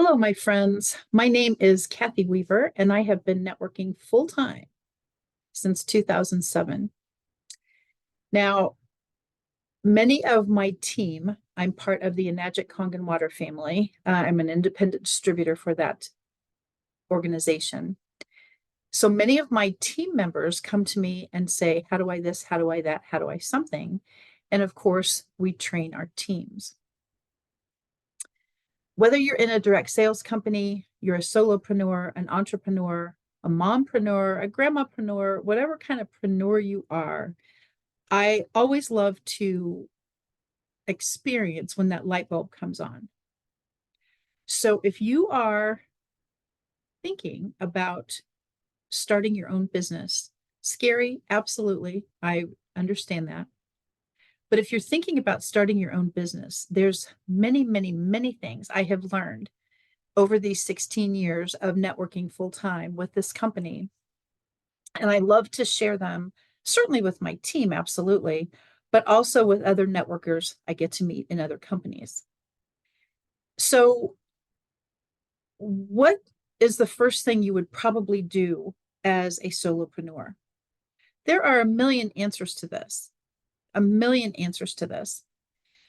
Hello, my friends. My name is Kathy Weaver, and I have been networking full time since 2007. Now, many of my team, I'm part of the Enagic Kangen Water family. I'm an independent distributor for that organization. So many of my team members come to me and say, how do I this? How do I that? How do I something? And of course, we train our teams. Whether you're in a direct sales company, you're a solopreneur, an entrepreneur, a mompreneur, a grandmapreneur, whatever kind of preneur you are, I always love to experience when that light bulb comes on. So if you are thinking about starting your own business, scary, absolutely. I understand that. But if you're thinking about starting your own business, there's many, many, many things I have learned over these 16 years of networking full time with this company. And I love to share them, certainly with my team, absolutely, but also with other networkers I get to meet in other companies. So, what is the first thing you would probably do as a solopreneur? There are a million answers to this, a million answers to this.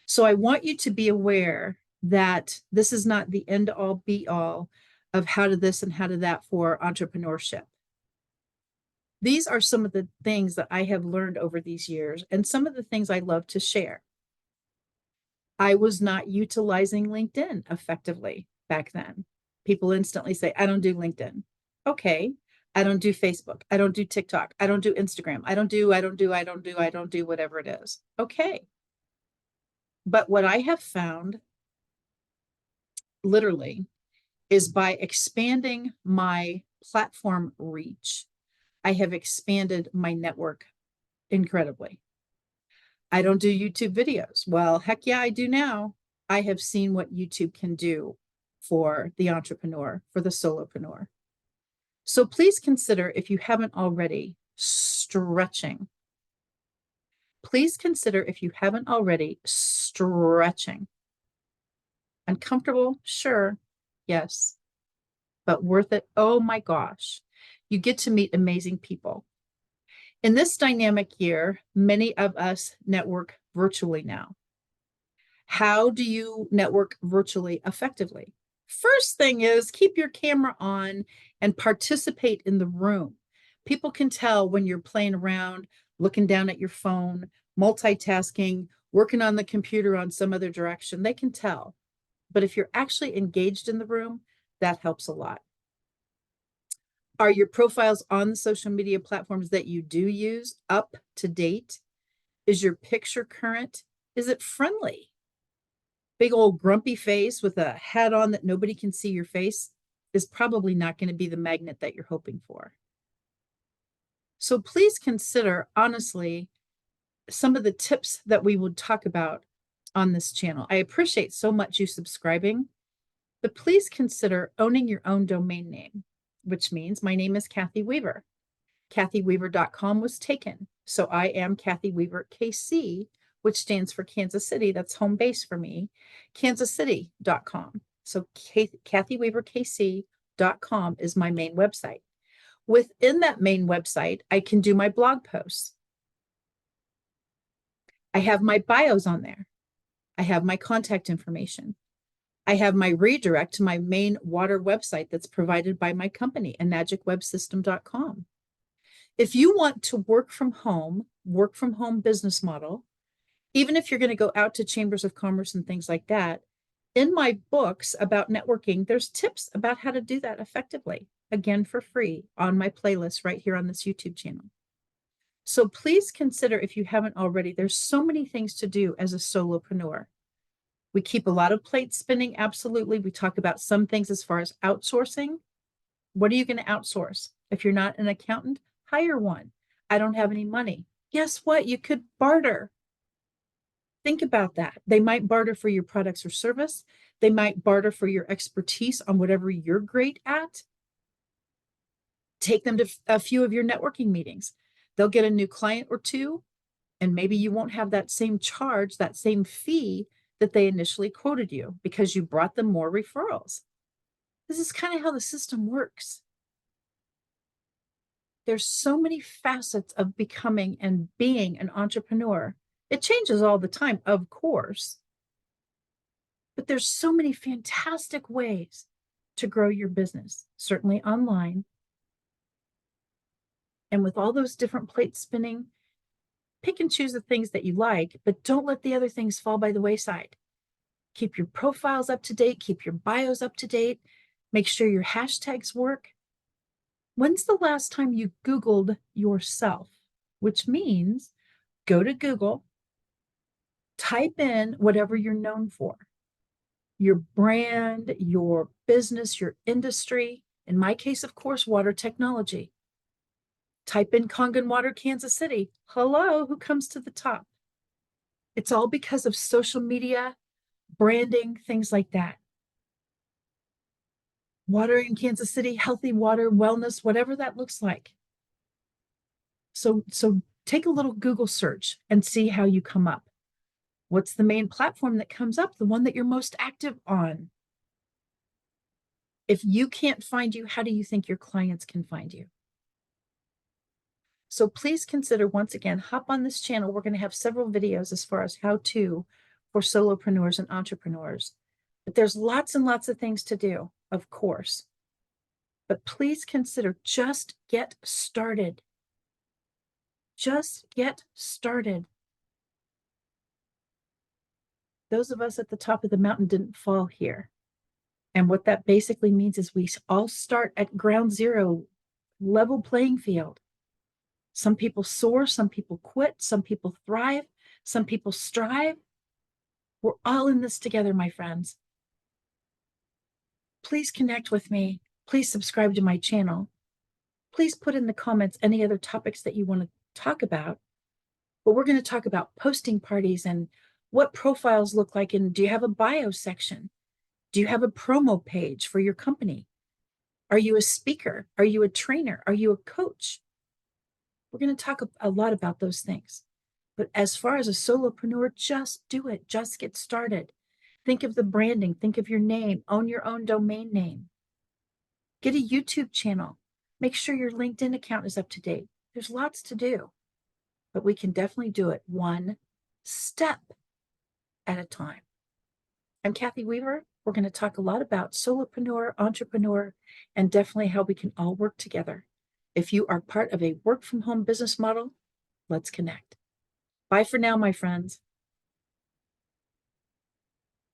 So, I want you to be aware that this is not the end all be all of how to this and how to that for entrepreneurship. These are some of the things that I have learned over these years and some of the things I love to share. I was not utilizing LinkedIn effectively back then. People instantly say, I don't do LinkedIn. Okay. I don't do Facebook. I don't do TikTok. I don't do Instagram. I don't do whatever it is. Okay. But what I have found literally is by expanding my platform reach, I have expanded my network incredibly. I don't do YouTube videos. Well, heck yeah, I do now. I have seen what YouTube can do for the entrepreneur, for the solopreneur. So please consider, if you haven't already, stretching. Please consider, if you haven't already, stretching. Uncomfortable? Sure. Yes. But worth it? Oh my gosh. You get to meet amazing people. In this dynamic year, many of us network virtually now. How do you network virtually effectively? First thing is keep your camera on and participate in the room. People can tell when you're playing around, looking down at your phone, multitasking, working on the computer on some other direction. They can tell. But if you're actually engaged in the room, that helps a lot. Are your profiles on the social media platforms that you do use up to date? Is your picture current? Is it friendly? Big old grumpy face with a hat on that nobody can see your face is probably not going to be the magnet that you're hoping for. So please consider, honestly, some of the tips that we would talk about on this channel. I appreciate so much you subscribing, but please consider owning your own domain name, which means my name is Kathy Weaver. KathyWeaver.com was taken. So I am Kathy Weaver KC, which stands for Kansas City. That's home base for me. KansasCity.com. So KathyWeaverKC.com is my main website. Within that main website, I can do my blog posts. I have my bios on there. I have my contact information. I have my redirect to my main water website that's provided by my company, EnagicWebSystem.com. If you want to work from home business model, even if you're going to go out to chambers of commerce and things like that, in my books about networking, there's tips about how to do that effectively, again, for free on my playlist right here on this YouTube channel. So please consider, if you haven't already, there's so many things to do as a solopreneur. We keep a lot of plates spinning, absolutely. We talk about some things as far as outsourcing. What are you going to outsource? If you're not an accountant, hire one. I don't have any money. Guess what? You could barter. Think about that. They might barter for your products or service. They might barter for your expertise on whatever you're great at. Take them to a few of your networking meetings. They'll get a new client or two, and maybe you won't have that same charge, that same fee that they initially quoted you because you brought them more referrals. This is kind of how the system works. There's so many facets of becoming and being an entrepreneur. It changes all the time, of course, but there's so many fantastic ways to grow your business, certainly online. And with all those different plates spinning, pick and choose the things that you like, but don't let the other things fall by the wayside. Keep your profiles up to date, keep your bios up to date, make sure your hashtags work. When's the last time you Googled yourself? Which means go to Google, type in whatever you're known for, your brand, your business, your industry. In my case, of course, water technology. Type in Kangen Water, Kansas City. Hello, who comes to the top? It's all because of social media, branding, things like that. Water in Kansas City, healthy water, wellness, whatever that looks like. So take a little Google search and see how you come up. What's the main platform that comes up? The one that you're most active on. If you can't find you, how do you think your clients can find you? So please consider, once again, hop on this channel. We're going to have several videos as far as how to for solopreneurs and entrepreneurs. But there's lots and lots of things to do, of course. But please consider, just get started. Just get started. Those of us at the top of the mountain didn't fall here. And what that basically means is we all start at ground zero, level playing field. Some people soar, some people quit, some people thrive, some people strive. We're all in this together, my friends. Please connect with me. Please subscribe to my channel. Please put in the comments any other topics that you want to talk about. But we're going to talk about posting parties and what profiles look like. And do you have a bio section? Do you have a promo page for your company? Are you a speaker? Are you a trainer? Are you a coach? We're going to talk a lot about those things. But as far as a solopreneur, just do it. Just get started. Think of the branding. Think of your name. Own your own domain name. Get a YouTube channel. Make sure your LinkedIn account is up to date. There's lots to do, but we can definitely do it one step at a time. I'm Kathy Weaver. We're going to talk a lot about solopreneur, entrepreneur, and definitely how we can all work together. If you are part of a work from home business model, let's connect. Bye for now, my friends.